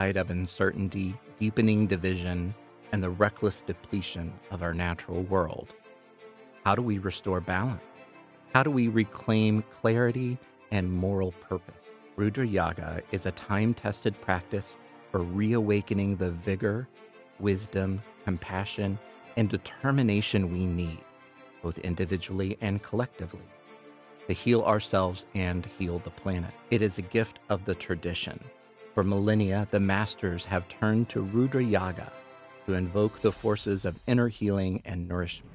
Of uncertainty, deepening division, and the reckless depletion of our natural world. How do we restore balance? How do we reclaim clarity and moral purpose? Rudra Yaga is a time-tested practice for reawakening the vigor, wisdom, compassion, and determination we need, both individually and collectively, to heal ourselves and heal the planet. It is a gift of the tradition. For millennia, the masters have turned to Rudra Yaga to invoke the forces of inner healing and nourishment,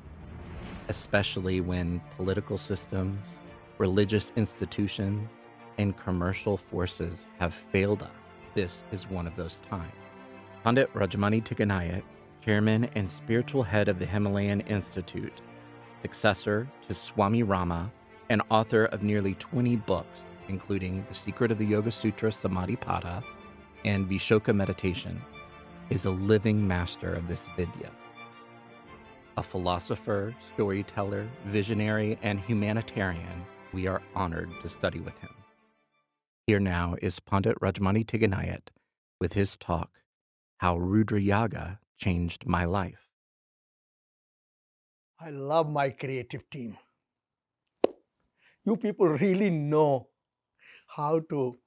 especially when political systems, religious institutions, and commercial forces have failed us. This is one of those times. Pandit Rajmani Tigunait, chairman and spiritual head of the Himalayan Institute, successor to Swami Rama, and author of nearly 20 books, including The Secret of the Yoga Sutra Samadhipada and Vishoka Meditation, is a living master of this vidya. A philosopher, storyteller, visionary, and humanitarian, we are honored to study with him. Here now is Pandit Rajmani Tigunait with his talk, How Rudra Yaga Changed My Life. I love my creative team. You people really know how to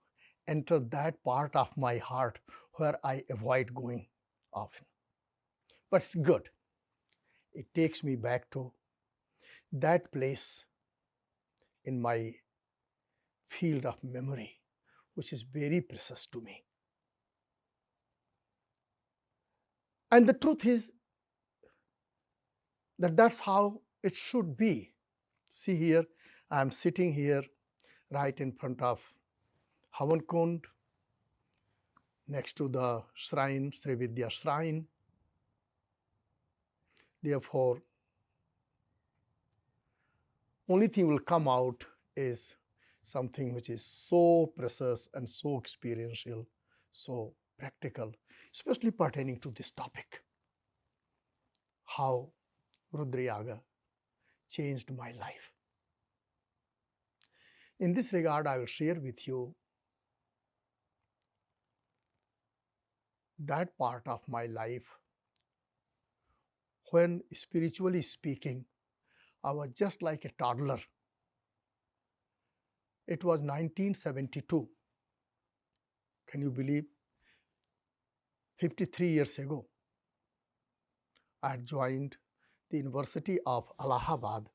enter that part of my heart where I avoid going often. But it's good. It takes me back to that place in my field of memory, which is very precious to me. And the truth is that that's how it should be. See here, I'm sitting here right in front of Havan Kund, next to the shrine, Sri Vidya shrine. Therefore, only thing will come out is something which is so precious and so experiential, so practical, especially pertaining to this topic, how Rudra Yaga changed my life. In this regard, I will share with you that part of my life when, spiritually speaking, I was just like a toddler. It was 1972. Can you believe? 53 years ago, I had joined the University of Allahabad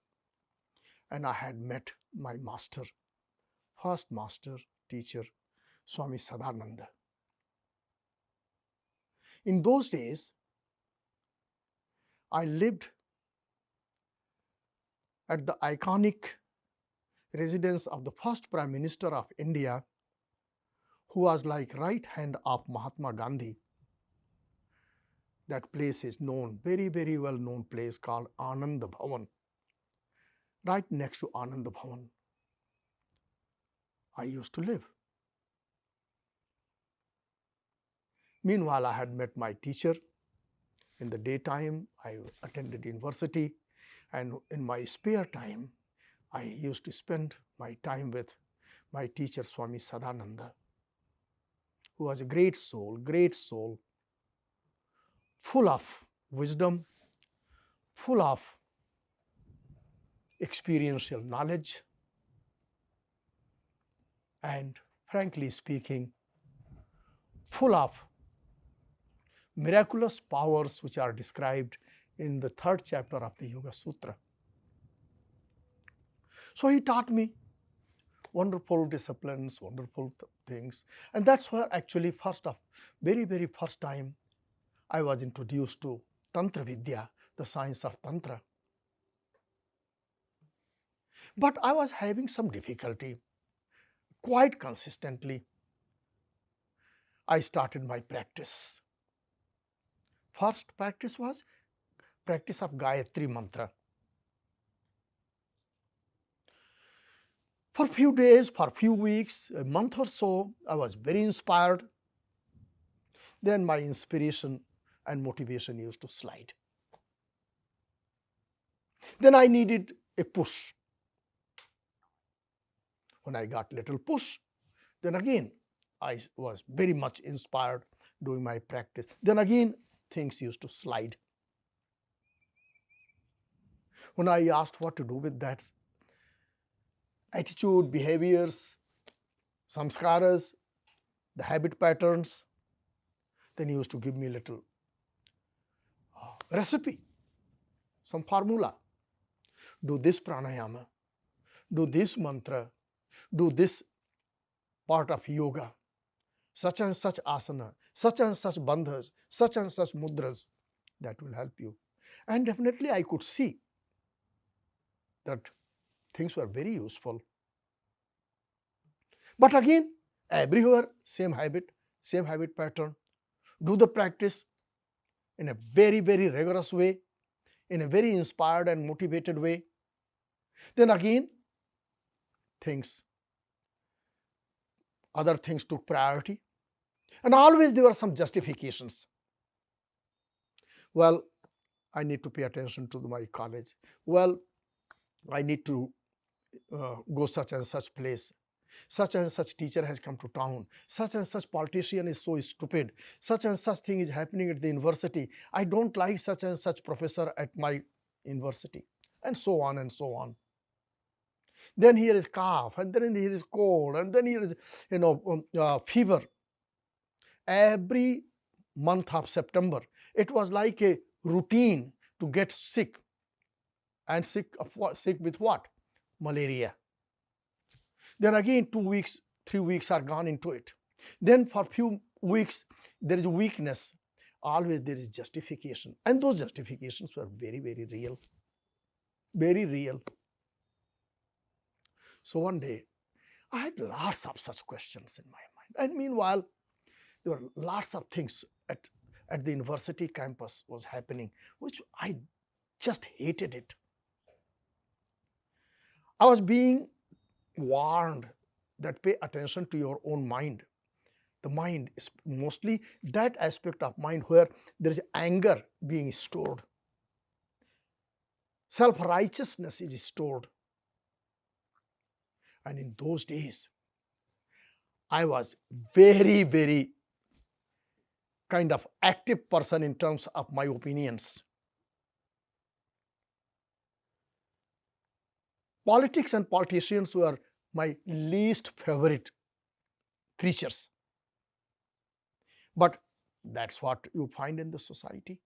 and I had met my master, first master teacher, Swami Sadananda. In those days, I lived at the iconic residence of the first Prime Minister of India, who was like right hand of Mahatma Gandhi. That place is known, very, very well known place called Anand Bhavan. Right next to Anand Bhavan, I used to live. Meanwhile, I had met my teacher. In the daytime, I attended university, and in my spare time, I used to spend my time with my teacher, Swami Sadananda, who was a great soul, full of wisdom, full of experiential knowledge, and frankly speaking, full of miraculous powers which are described in the 3rd chapter of the Yoga Sutra. So he taught me wonderful disciplines, wonderful things, and that's where actually very, very first time I was introduced to Tantra Vidya, the science of Tantra. But I was having some difficulty. Quite consistently, I started my practice. First practice was practice of Gayatri Mantra. For a few days, for a few weeks, a month or so, I was very inspired. Then my inspiration and motivation used to slide. Then I needed a push. When I got little push, then again I was very much inspired. doing my practice. Then again, things used to slide. When I asked what to do with that attitude, behaviors, samskaras, the habit patterns, then he used to give me a little recipe, some formula. Do this pranayama, do this mantra, do this part of yoga, such and such asana, such and such bandhas, such and such mudras. That will help you. And definitely I could see that things were very useful. But again, everywhere, same habit pattern. Do the practice in a very, very rigorous way, in a very inspired and motivated way. Then again, other things took priority. And always there were some justifications. Well, I need to pay attention to my college. Well, I need to go such and such place. Such and such teacher has come to town. Such and such politician is so stupid. Such and such thing is happening at the university. I don't like such and such professor at my university. And so on and so on. Then here is cough, and then here is cold, and then here is fever. Every month of September, it was like a routine to get sick. And sick with what? Malaria. Then again 2 weeks, 3 weeks are gone into it. Then for few weeks there is weakness. Always there is justification, and those justifications were very, very real. Very real. So one day I had lots of such questions in my mind. And meanwhile, there were lots of things at the university campus was happening, which I just hated it. I was being warned that pay attention to your own mind. The mind is mostly that aspect of mind where there is anger being stored. Self-righteousness is stored. And in those days, I was very, very kind of active person in terms of my opinions. Politics and politicians were my least favorite creatures. But that's what you find in the society.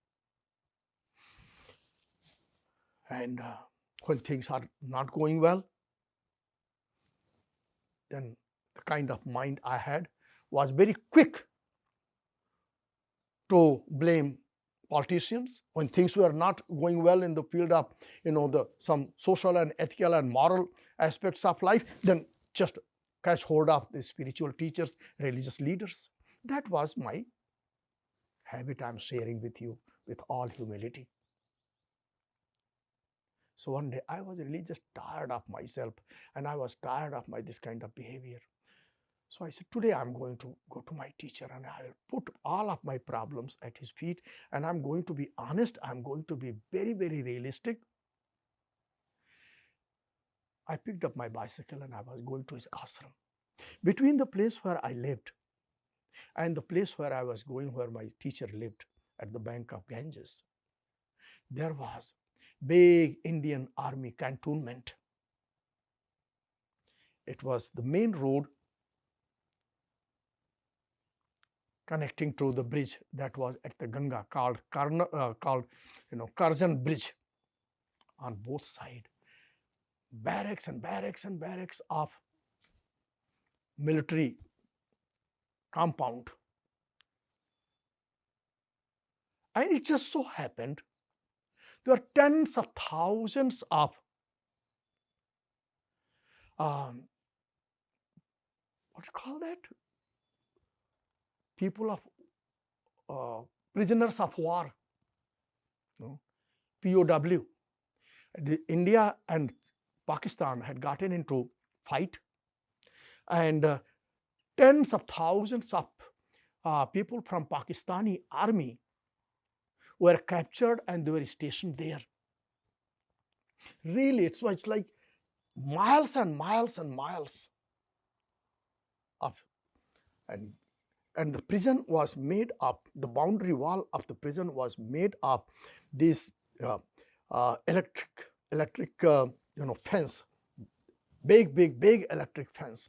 And when things are not going well, then the kind of mind I had was very quick to blame politicians. When things were not going well in the field of some social and ethical and moral aspects of life, then just catch hold of the spiritual teachers, religious leaders. That was my habit I'm sharing with you with all humility. So one day I was really just tired of myself, and I was tired of this kind of behavior. So I said, today I'm going to go to my teacher and I will put all of my problems at his feet, and I'm going to be honest. I'm going to be very, very realistic. I picked up my bicycle and I was going to his ashram. Between the place where I lived and the place where I was going, where my teacher lived, at the bank of Ganges, there was big Indian army cantonment. It was the main road connecting to the bridge that was at the Ganga called Karjan Bridge. On both sides, barracks and barracks and barracks of military compound. And it just so happened there were tens of thousands of what's called that? People of prisoners of war, POW. India and Pakistan had gotten into fight, and tens of thousands of people from Pakistani army were captured and they were stationed there. Really, it's like miles and miles and miles of, and and the prison was made up, the boundary wall of the prison was made up this electric fence, big electric fence.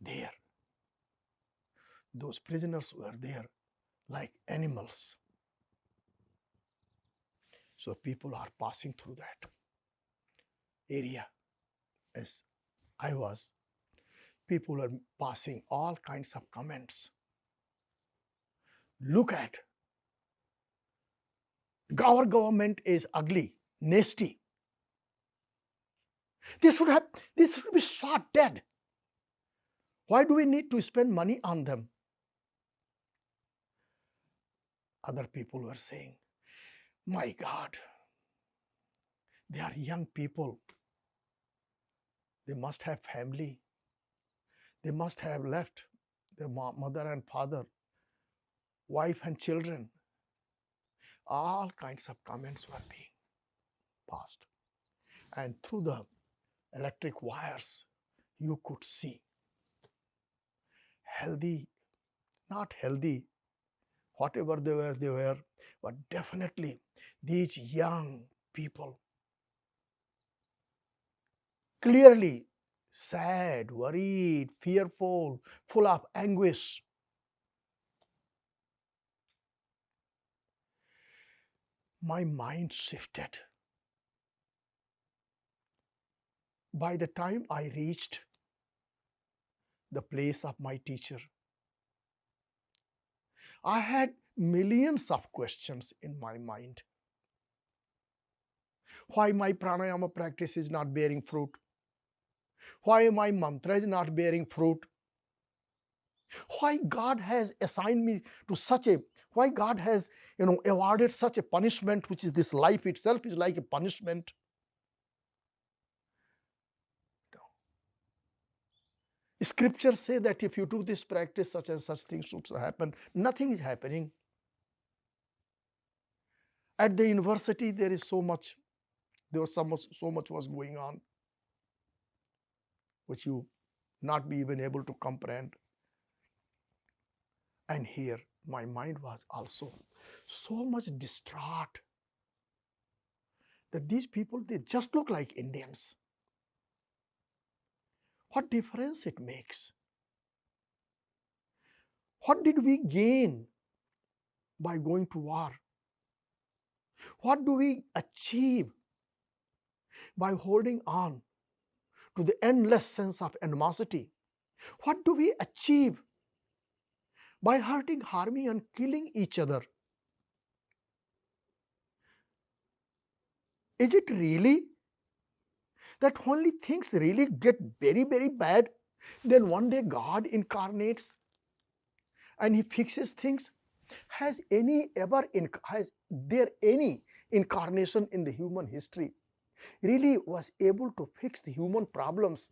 There, those prisoners were there like animals. So people are passing through that area. As I was, people are passing all kinds of comments. Look at, our government is ugly, nasty. This should be shot dead. Why do we need to spend money on them? Other people were saying, my God, they are young people. They must have family. They must have left their mother and father, wife and children. All kinds of comments were being passed. And through the electric wires, you could see healthy, not healthy, whatever they were, but definitely these young people, clearly sad, worried, fearful, full of anguish. My mind shifted. By the time I reached the place of my teacher, I had millions of questions in my mind. Why my pranayama practice is not bearing fruit? Why my mantra is not bearing fruit? Why God has assigned me to why God has awarded such a punishment, which is this life itself is like a punishment. Scriptures say that if you do this practice, such and such things should happen. Nothing is happening. At the university, there was so much was going on, which you not be even able to comprehend. And here, my mind was also so much distraught that these people, they just look like Indians. What difference it makes? What did we gain by going to war? What do we achieve by holding on to the endless sense of animosity? What do we achieve by hurting, harming, and killing each other? Is it really that only things really get very, very bad, then one day God incarnates and He fixes things? Has there any incarnation in the human history really was able to fix the human problems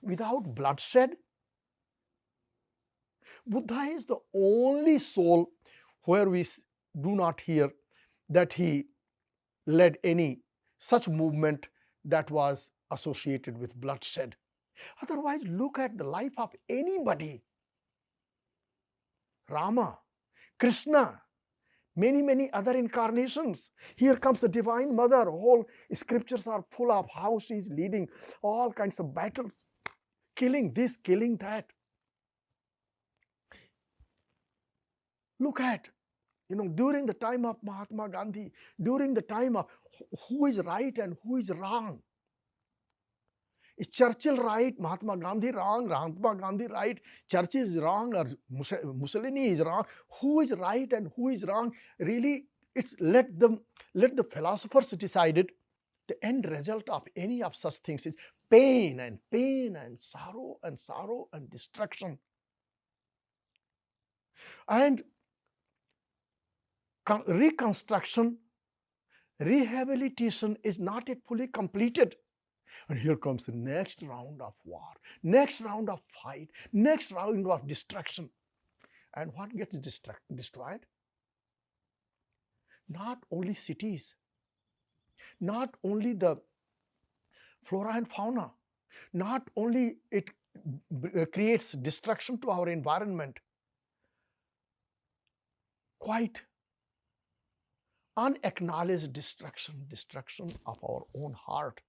without bloodshed? Buddha is the only soul where we do not hear that he led any such movement that was associated with bloodshed. Otherwise, look at the life of anybody. Rama, Krishna, many other incarnations. Here comes the Divine Mother. Whole scriptures are full of how she is leading all kinds of battles, killing this, killing that. Look at, during the time of Mahatma Gandhi, during the time of who is right and who is wrong. Is Churchill right? Mahatma Gandhi wrong? Mahatma Gandhi right? Churchill is wrong, or Mussolini is wrong? Who is right and who is wrong? Really, it's let the philosophers decide it. The end result of any of such things is pain and sorrow and destruction. And reconstruction, rehabilitation is not yet fully completed. And here comes the next round of war, next round of fight, next round of destruction. And what gets destroyed? Not only cities, not only the flora and fauna, not only it creates destruction to our environment, quite unacknowledged destruction of our own heart.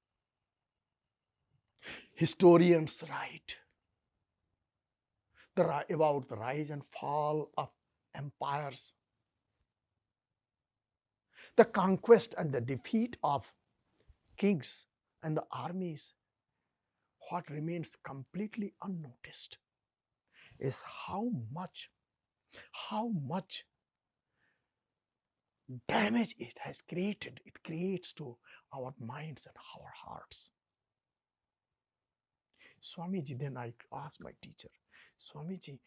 Historians write about the rise and fall of empires, the conquest and the defeat of kings and the armies. What remains completely unnoticed is how much damage it has created. It creates to our minds and our hearts. Swamiji, then I asked my teacher, Swamiji,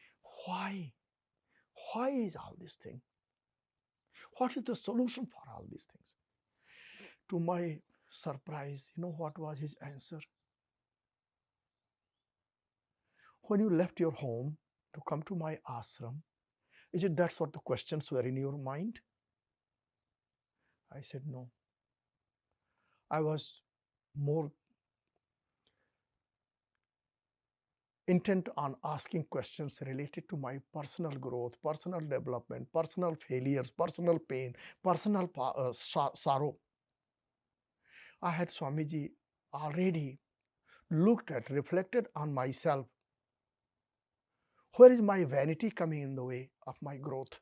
why is all this thing? What is the solution for all these things? To my surprise, you know what was his answer? When you left your home to come to my ashram, is it that's what the questions were in your mind? I said, no. I was more intent on asking questions related to my personal growth, personal development, personal failures, personal pain, personal sorrow. I had Swamiji already looked at, reflected on myself. Where is my vanity coming in the way of my growth?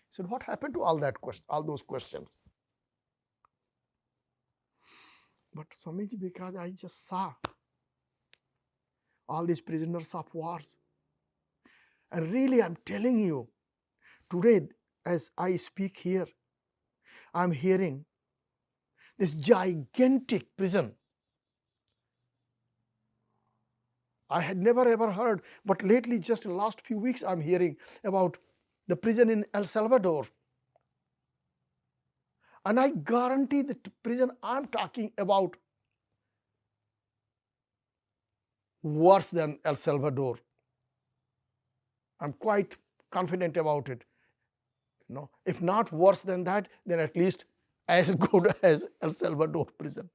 He said, what happened to all those questions? But Swamiji, because I just saw all these prisoners of wars. And really, I'm telling you, today, as I speak here, I'm hearing this gigantic prison. I had never ever heard, but lately, just in the last few weeks, I'm hearing about the prison in El Salvador. And I guarantee that the prison I'm talking about worse than El Salvador. I'm quite confident about it. If not worse than that, then at least as good as El Salvador prison.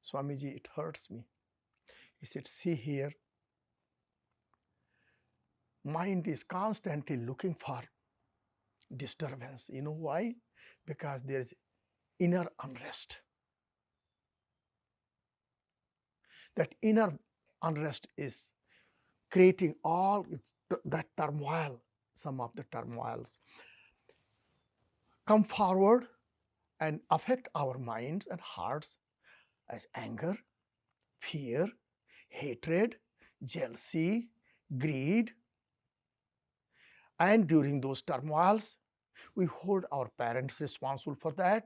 Swamiji, it hurts me. He said, see here, mind is constantly looking for disturbance. You know why? Because there is inner unrest. That inner unrest is creating all that turmoil. Some of the turmoils come forward and affect our minds and hearts as anger, fear, hatred, jealousy, greed. And during those turmoils, we hold our parents responsible for that.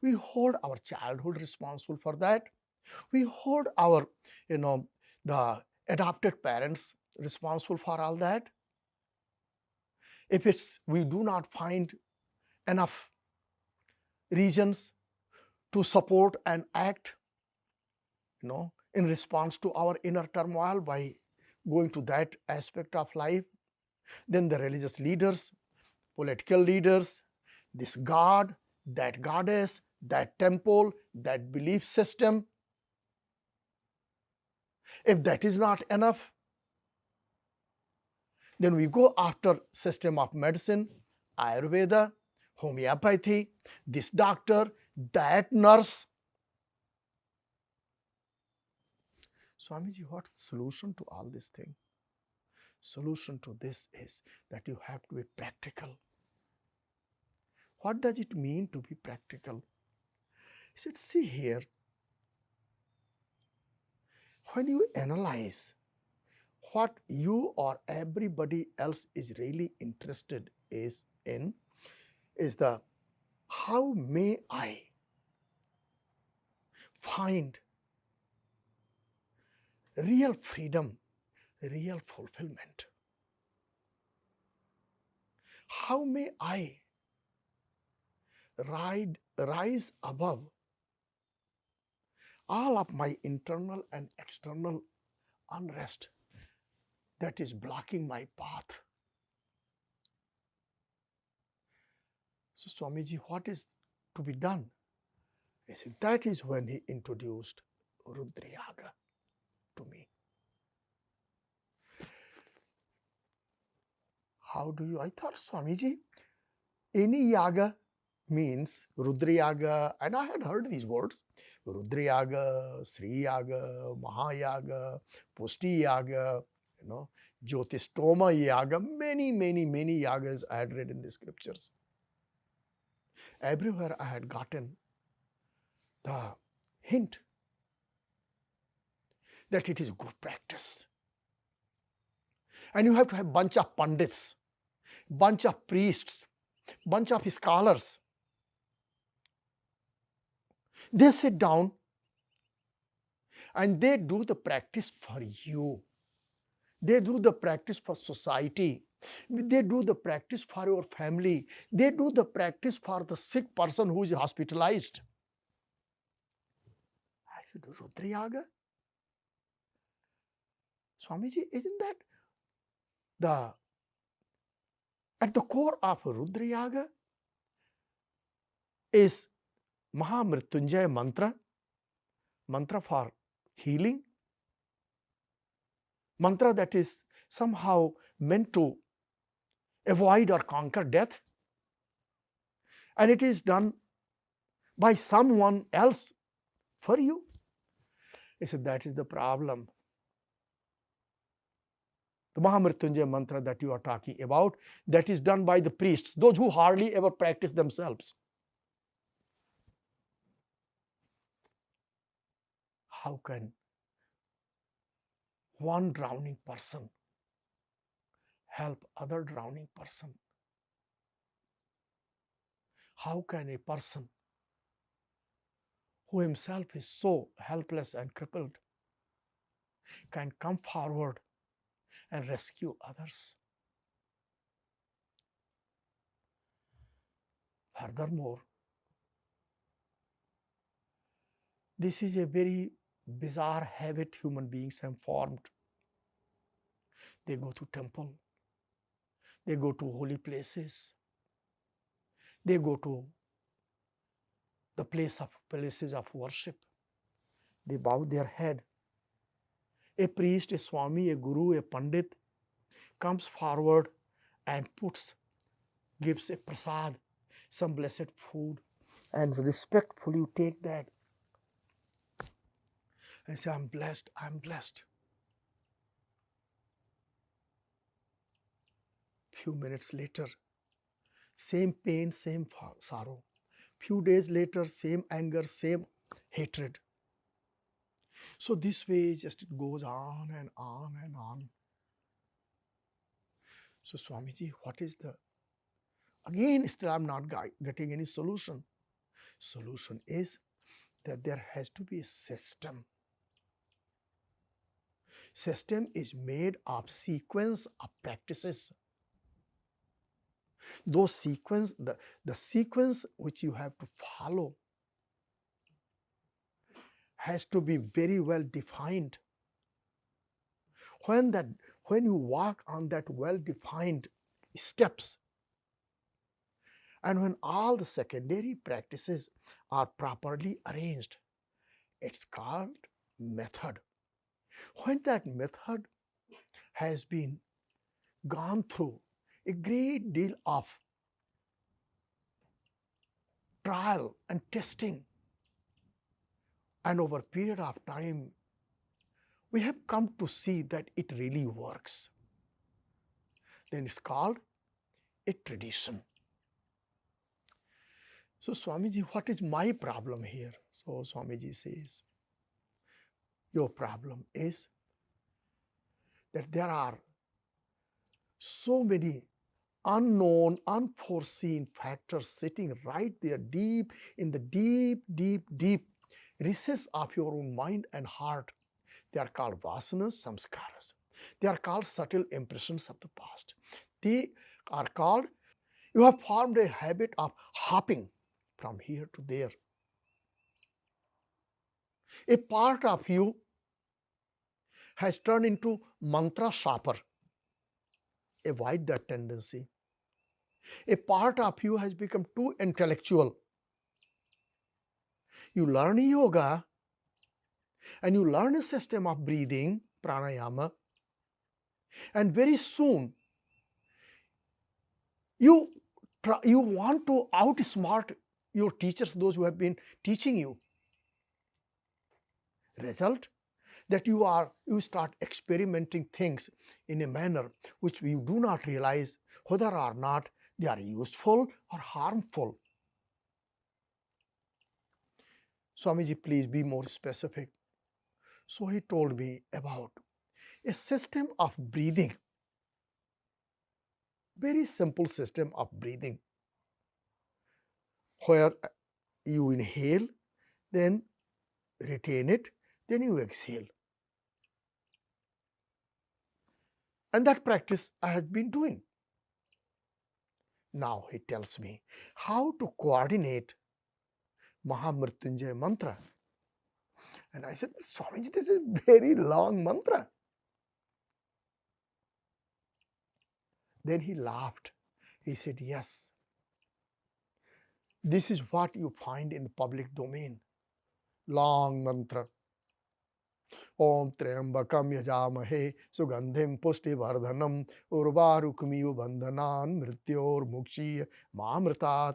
We hold our childhood responsible for that. We hold our, the adopted parents responsible for all that. If we do not find enough reasons to support and act, in response to our inner turmoil by going to that aspect of life, then the religious leaders, political leaders, this God, that goddess, that temple, that belief system, if that is not enough, then we go after system of medicine, Ayurveda, homeopathy, this doctor, that nurse. Swamiji, what's the solution to all this thing? Solution to this is that you have to be practical. What does it mean to be practical? He said, see here, when you analyze what you or everybody else is really interested is the how may I find real freedom, real fulfillment? How may I rise above all of my internal and external unrest that is blocking my path? So Swamiji, what is to be done? He said, that is when he introduced Rudra Yaga to me. How do you? I thought, Swamiji, any yaga means Rudra Yaga, and I had heard these words Rudra Yaga, Sri Yaga, Mahayaga, Pusti Yaga, Jyotistoma Yaga, many yagas I had read in the scriptures. Everywhere I had gotten the hint that it is good practice. And you have to have bunch of pandits, bunch of priests, bunch of scholars. They sit down and they do the practice for you. They do the practice for society. They do the practice for your family. They do the practice for the sick person who is hospitalized. I said, Rudra Yaga? Swamiji, isn't that at the core of Rudra Yaga is Mahamrityunjaya mantra for healing, mantra that is somehow meant to avoid or conquer death, and it is done by someone else for you. He said, that is the problem. The Mahamrityunjaya mantra that you are talking about, that is done by the priests, those who hardly ever practice themselves. How can one drowning person help other drowning person? How can a person who himself is so helpless and crippled can come forward and rescue others? Furthermore, this is a very bizarre habit human beings have formed. They go to temple, they go to holy places, they go to the places of worship. They bow their head. A priest, a swami, a guru, a pandit comes forward and gives a prasad, some blessed food, and respectfully you take that and say, I'm blessed, I'm blessed. Few minutes later, same pain, same sorrow. Few days later, same anger, same hatred. So this way just it goes on and on and on. So Swamiji, what is again still I'm not getting any solution. Solution is that there has to be a system. System is made of sequence of practices. Those sequence, the sequence which you have to follow has to be very well defined. When you walk on that well-defined steps, and when all the secondary practices are properly arranged, it's called method. When that method has been gone through a great deal of trial and testing, and over a period of time, we have come to see that it really works, then it's called a tradition. So Swamiji, what is my problem here? So Swamiji says, your problem is that there are so many unknown, unforeseen factors sitting right there deep in the deep recess of your own mind and heart. They are called vasanas, samskaras. They are called subtle impressions of the past. They are called, you have formed a habit of hopping from here to there. A part of you has turned into mantra shopper. Avoid that tendency. A part of you has become too intellectual. You learn yoga and you learn a system of breathing, pranayama, and very soon you want to outsmart your teachers, those who have been teaching you. Result, that you start experimenting things in a manner which you do not realize whether or not they are useful or harmful. Swamiji, please be more specific. So he told me about a system of breathing, very simple system of breathing, where you inhale, then retain it, then you exhale. And that practice I have been doing. Now he tells me how to coordinate Mahamrityunjay mantra. And I said, Swamiji, this is a very long mantra. Then he laughed. He said, yes, this is what you find in the public domain. Long mantra. Om Triambakam Yajamahe Sugandhim Pushti Vardhanam Urvarukmiyu Bandhanan Mrityor Mukshi Mamritat.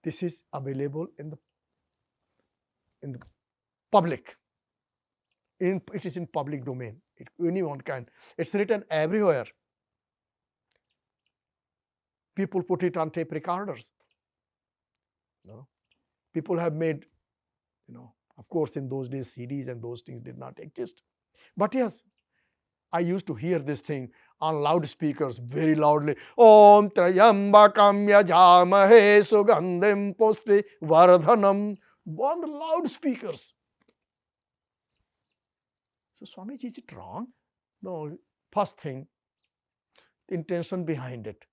This is available in the public. It is in public domain. Anyone can. It's written everywhere. People put it on tape recorders. People have made, of course, in those days, CDs and those things did not exist. But yes, I used to hear this thing on loudspeakers very loudly. Om Trayambakam Yajamahe Sugandhim Pushti Vardhanam. On the loudspeakers. So, Swamiji, is it wrong? No, first thing, the intention behind it.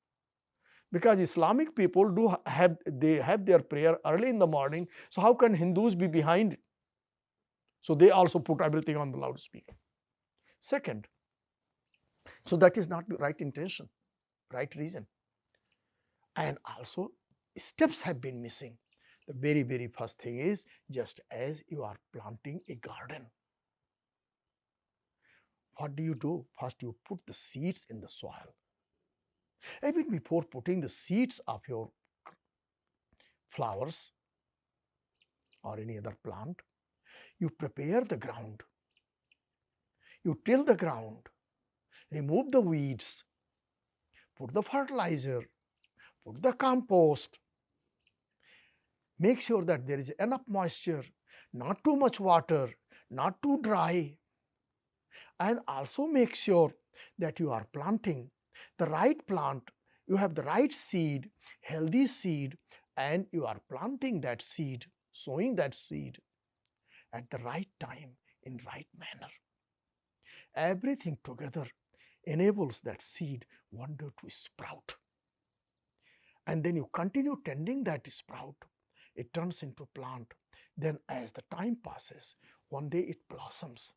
Because Islamic people have their prayer early in the morning, so how can Hindus be behind it? So they also put everything on the loudspeaker. Second, so that is not the right intention, right reason. And also, steps have been missing. The very, very first thing is, just as you are planting a garden, what do? First, you put the seeds in the soil. Even before putting the seeds of your flowers or any other plant, you prepare the ground. You till the ground, remove the weeds, put the fertilizer, put the compost, make sure that there is enough moisture, not too much water, not too dry, and also make sure that you are planting the right plant, you have the right seed, healthy seed, and you are planting that seed, sowing that seed at the right time in right manner. Everything together enables that seed one day to sprout. And then you continue tending that sprout, it turns into plant. Then as the time passes, one day it blossoms.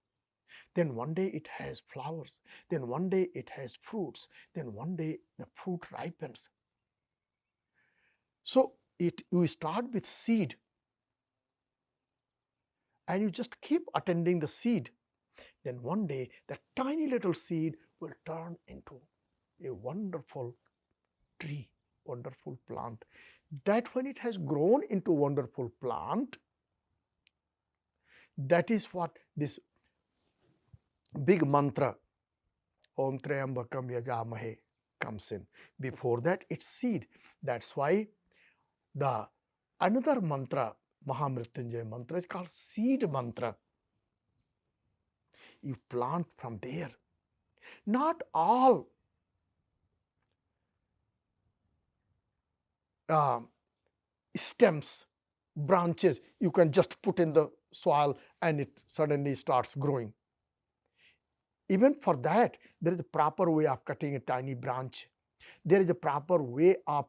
Then one day it has flowers. Then one day it has fruits. Then one day the fruit ripens. So you start with seed and you just keep attending the seed. Then one day that tiny little seed will turn into a wonderful tree, wonderful plant. That when it has grown into a wonderful plant, that is what this big mantra, Om Triambakam Yajamahe, comes in. Before that, it's seed. That's why the another mantra, Mahamrityunjay mantra, is called seed mantra. You plant from there. Not all stems, branches, you can just put in the soil and it suddenly starts growing. Even for that, there is a proper way of cutting a tiny branch. There is a proper way of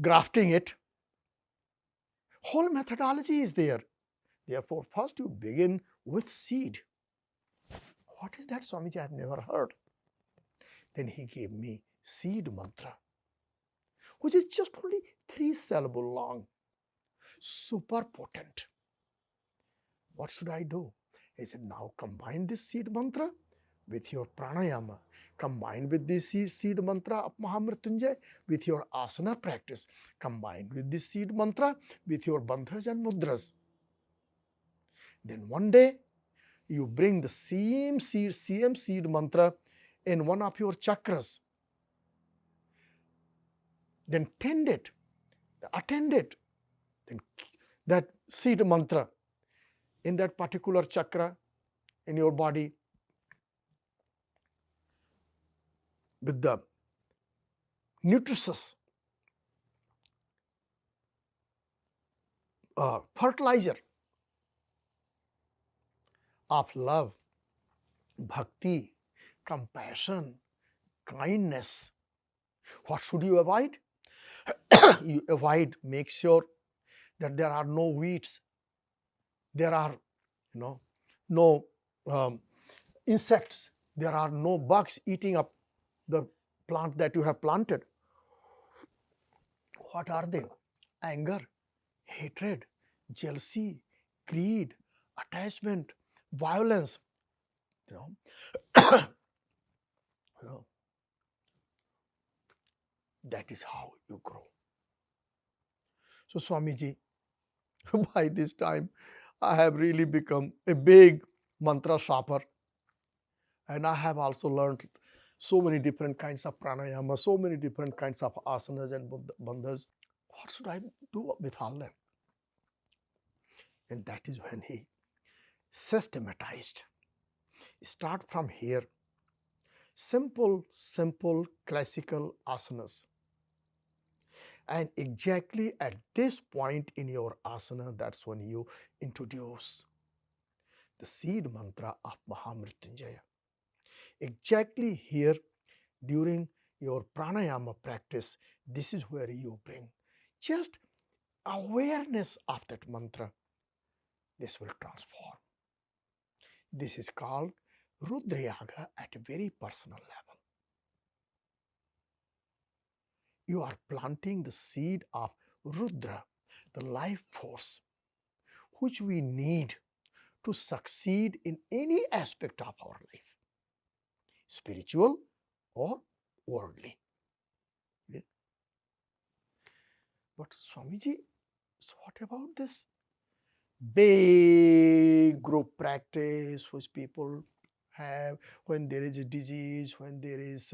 grafting it. Whole methodology is there. Therefore, first you begin with seed. What is that, Swamiji? I have never heard. Then he gave me seed mantra. which is just only 3 syllables long. Super potent. What should I do? He said, now combine this seed mantra with your pranayama. Combine with this seed mantra of Mahamrityunjay with your asana practice. Combine with this seed mantra with your bandhas and mudras. Then one day, you bring the same seed mantra in one of your chakras. Then tend it, attend it. Then that seed mantra in that particular chakra in your body with the nutritious fertilizer of love, bhakti, compassion, kindness. What should you avoid? You avoid, make sure that there are no weeds, there are no insects, there are no bugs eating up the plant that you have planted. What are they? Anger, hatred, jealousy, greed, attachment, violence. That is how you grow. So Swamiji, by this time, I have really become a big mantra shopper. And I have also learned so many different kinds of pranayama, so many different kinds of asanas and bandhas. What should I do with all them? And that is when he systematized. Start from here. Simple classical asanas. And exactly at this point in your asana, that's when you introduce the seed mantra of Mahamrityunjaya. Exactly here during your pranayama practice, this is where you bring just awareness of that mantra. This will transform. This is called Rudra Yaga at a very personal level. You are planting the seed of Rudra, the life force, which we need to succeed in any aspect of our life, spiritual or worldly. But Swamiji, so what about this big group practice which people have when there is a disease, when there is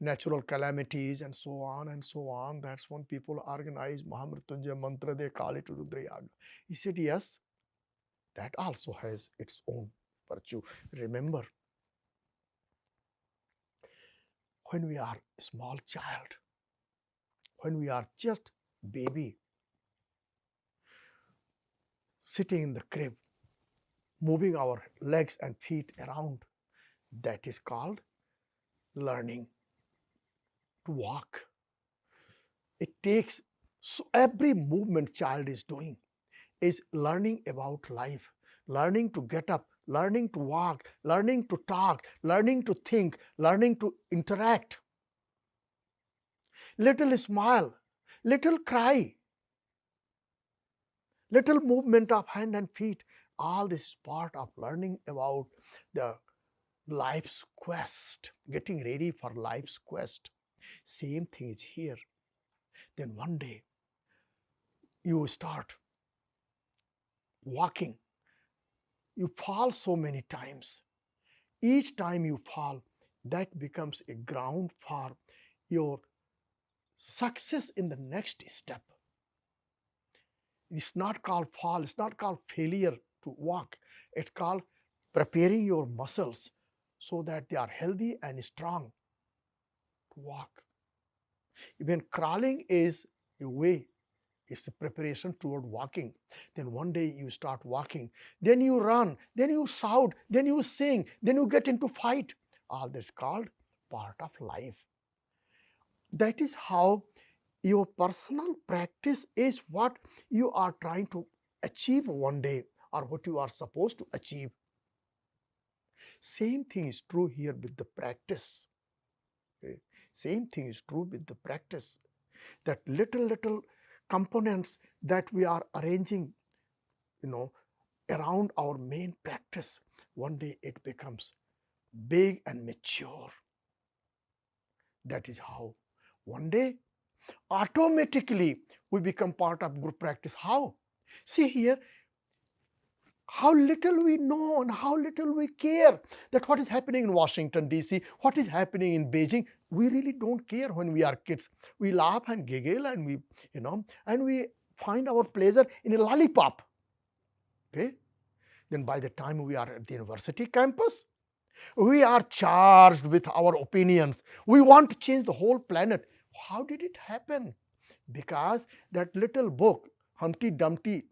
natural calamities and so on and so on? That's when people organize Mahamrityunjaya mantra, they call it Rudra Yaga. He said, yes, that also has its own virtue. Remember, when we are a small child, when we are just baby, sitting in the crib, moving our legs and feet around, that is called learning to walk. It takes, so every movement child is doing is learning about life, learning to get up, learning to walk, learning to talk, learning to think, learning to interact. Little smile, little cry, little movement of hand and feet. All this is part of learning about the life's quest, getting ready for life's quest. Same thing is here. Then one day you start walking. You fall so many times. Each time you fall, that becomes a ground for your success in the next step. It's not called fall, it's not called failure to walk. It's called preparing your muscles so that they are healthy and strong to walk. Even crawling is a way, it's a preparation toward walking. Then one day you start walking, then you run, then you shout, then you sing, then you get into fight. All this called part of life. That is how your personal practice is what you are trying to achieve one day, or what you are supposed to achieve. Same thing is true here with the practice. Okay. Same thing is true with the practice. That little components that we are arranging, around our main practice, one day it becomes big and mature. That is how one day automatically we become part of group practice. How? See here, how little we know and how little we care that what is happening in Washington DC, what is happening in Beijing. We really don't care when we are kids. We laugh and giggle and we find our pleasure in a lollipop. Okay, then by the time we are at the university campus, we are charged with our opinions. We want to change the whole planet. How did it happen? Because that little book, Humpty Dumpty,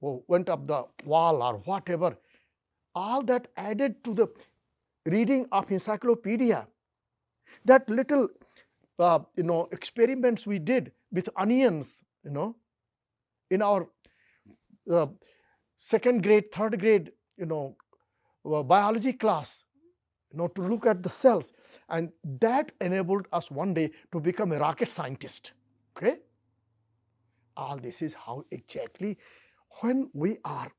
went up the wall or whatever, all that added to the reading of encyclopedia. That little, experiments we did with onions, in our second grade, third grade, biology class, to look at the cells, and that enabled us one day to become a rocket scientist. Okay, all this is how exactly when we are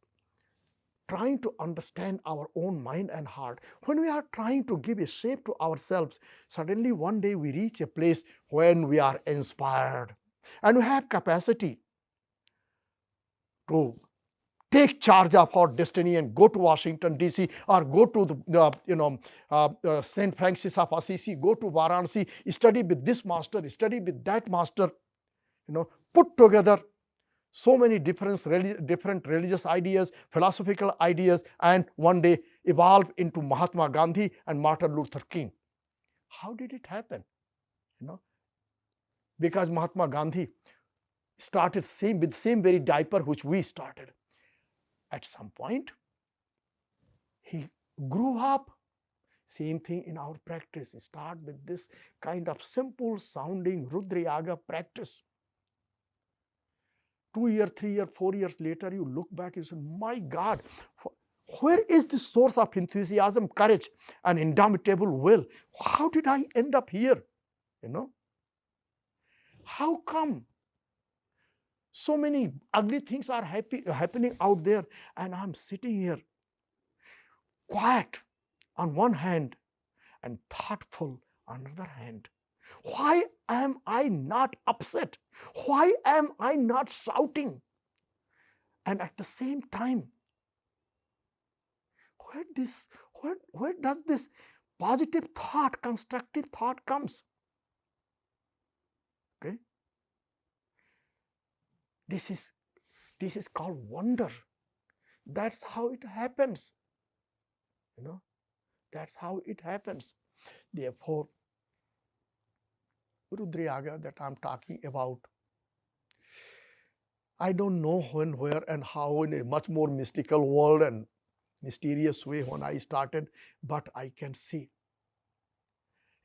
trying to understand our own mind and heart, when we are trying to give a shape to ourselves, suddenly one day we reach a place when we are inspired and we have capacity to take charge of our destiny and go to Washington DC, or go to the St. Francis of Assisi, go to Varanasi, study with this master, study with that master, put together so many different religious ideas, philosophical ideas, and one day evolve into Mahatma Gandhi and Martin Luther King. How did it happen? Because Mahatma Gandhi started with same very diaper which we started. At some point, he grew up. Same thing in our practice. Start with this kind of simple sounding Rudra Yaga practice. 2 years, 3 years, 4 years later, you look back and say, my God, where is the source of enthusiasm, courage, and indomitable will? How did I end up here? How come so many ugly things are happening out there, and I'm sitting here quiet on one hand and thoughtful on the other hand? Why am I not upset? Why am I not shouting? And at the same time, where does this positive thought, constructive thought comes? Okay, this is called wonder. That's how it happens. That's how it happens. Therefore, Rudra Yaga that I'm talking about, I don't know when, where, and how, in a much more mystical world and mysterious way when I started, but I can see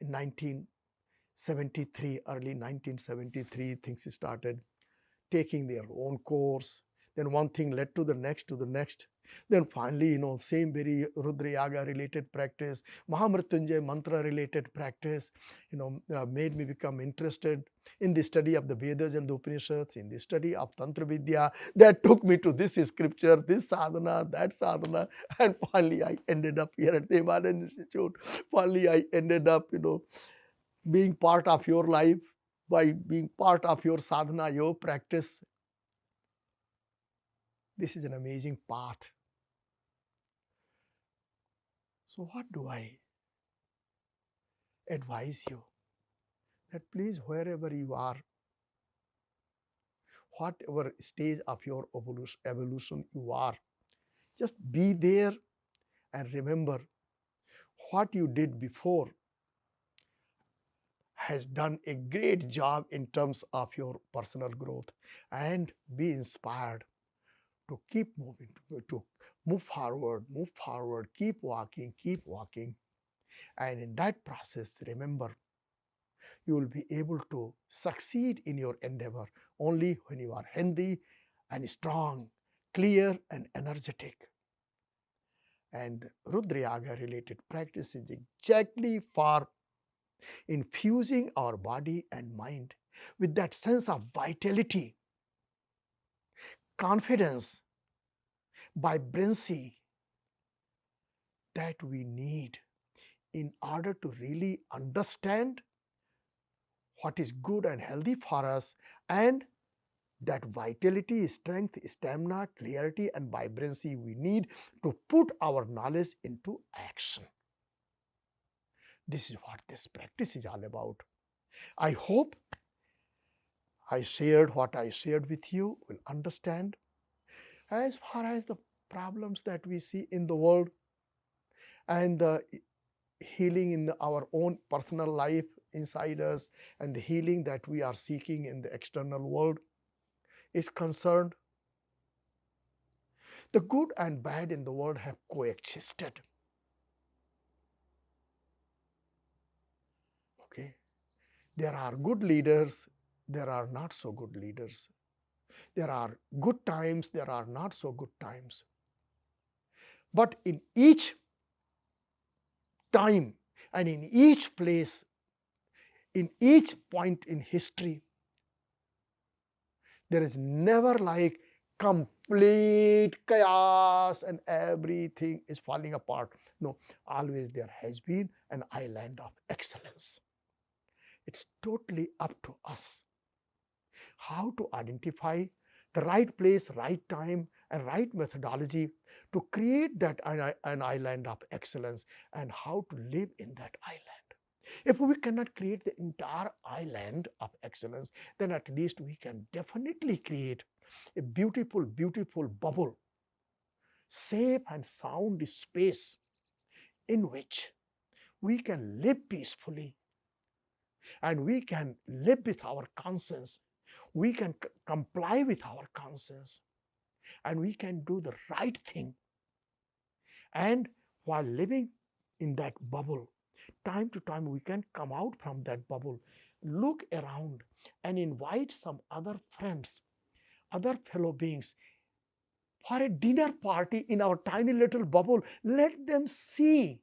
in 1973, early 1973, things started taking their own course. Then one thing led to the next, Then finally, same very Rudra Yaga related practice, Mahamrityunjay mantra related practice, made me become interested in the study of the Vedas and the Upanishads, in the study of Tantra Vidya. That took me to this scripture, this sadhana, that sadhana, and finally I ended up here at the Himalayan Institute. Finally, I ended up, being part of your life by being part of your sadhana, your practice. This is an amazing path. So what do I advise you? That please, wherever you are, whatever stage of your evolution you are, just be there and remember what you did before has done a great job in terms of your personal growth, and be inspired to keep moving, to move forward, keep walking. And in that process, remember, you will be able to succeed in your endeavor only when you are healthy and strong, clear and energetic. And Rudra Yaga related practice is exactly for infusing our body and mind with that sense of vitality, confidence, vibrancy that we need in order to really understand what is good and healthy for us, and that vitality, strength, stamina, clarity, and vibrancy we need to put our knowledge into action. This is what this practice is all about. I hope I shared what I shared with you will understand. As far as the problems that we see in the world and the healing in our own personal life inside us and the healing that we are seeking in the external world is concerned, the good and bad in the world have coexisted. Okay, there are good leaders, there are not so good leaders. There are good times, there are not so good times. But in each time and in each place, in each point in history, there is never like complete chaos and everything is falling apart. No, always there has been an island of excellence. It's totally up to us how to identify the right place, right time, and right methodology to create that an island of excellence, and how to live in that island. If we cannot create the entire island of excellence, then at least we can definitely create a beautiful, beautiful bubble, safe and sound space in which we can live peacefully and we can live with our conscience. We can comply with our conscience and we can do the right thing. And while living in that bubble, time to time we can come out from that bubble, look around and invite some other friends, other fellow beings for a dinner party in our tiny little bubble. Let them see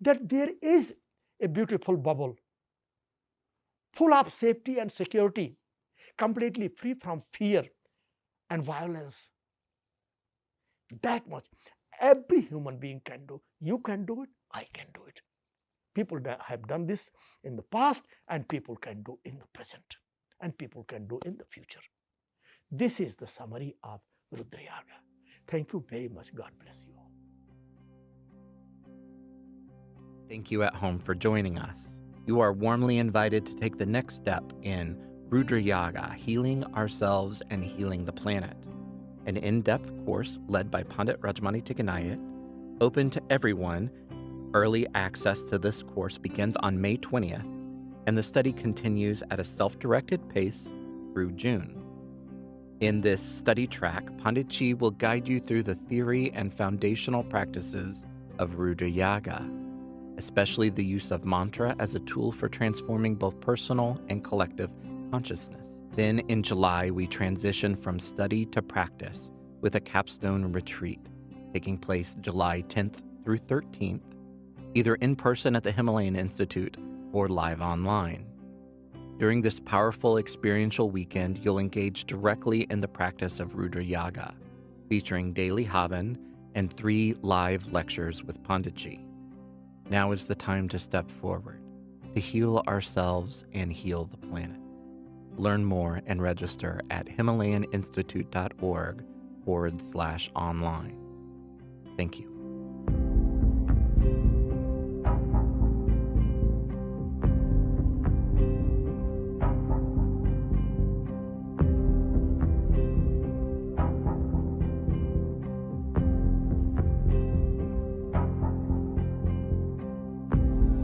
that there is a beautiful bubble full of safety and security, completely free from fear and violence. That much every human being can do. You can do it, I can do it. People have done this in the past, and people can do in the present, and people can do in the future. This is the summary of Rudra Yaga. Thank you very much. God bless you all. Thank you at home for joining us. You are warmly invited to take the next step in Rudra Yaga, Healing Ourselves and Healing the Planet, an in-depth course led by Pandit Rajmani Tigunait, open to everyone. Early access to this course begins on May 20th, and the study continues at a self-directed pace through June. In this study track, Panditji will guide you through the theory and foundational practices of Rudra Yaga, especially the use of mantra as a tool for transforming both personal and collective consciousness. Then in July, we transition from study to practice with a capstone retreat taking place July 10th through 13th, either in person at the Himalayan Institute or live online. During this powerful experiential weekend, you'll engage directly in the practice of Rudra Yaga, featuring daily havan and 3 live lectures with Panditji. Now is the time to step forward, to heal ourselves and heal the planet. Learn more and register at himalayaninstitute.org/online. Thank you.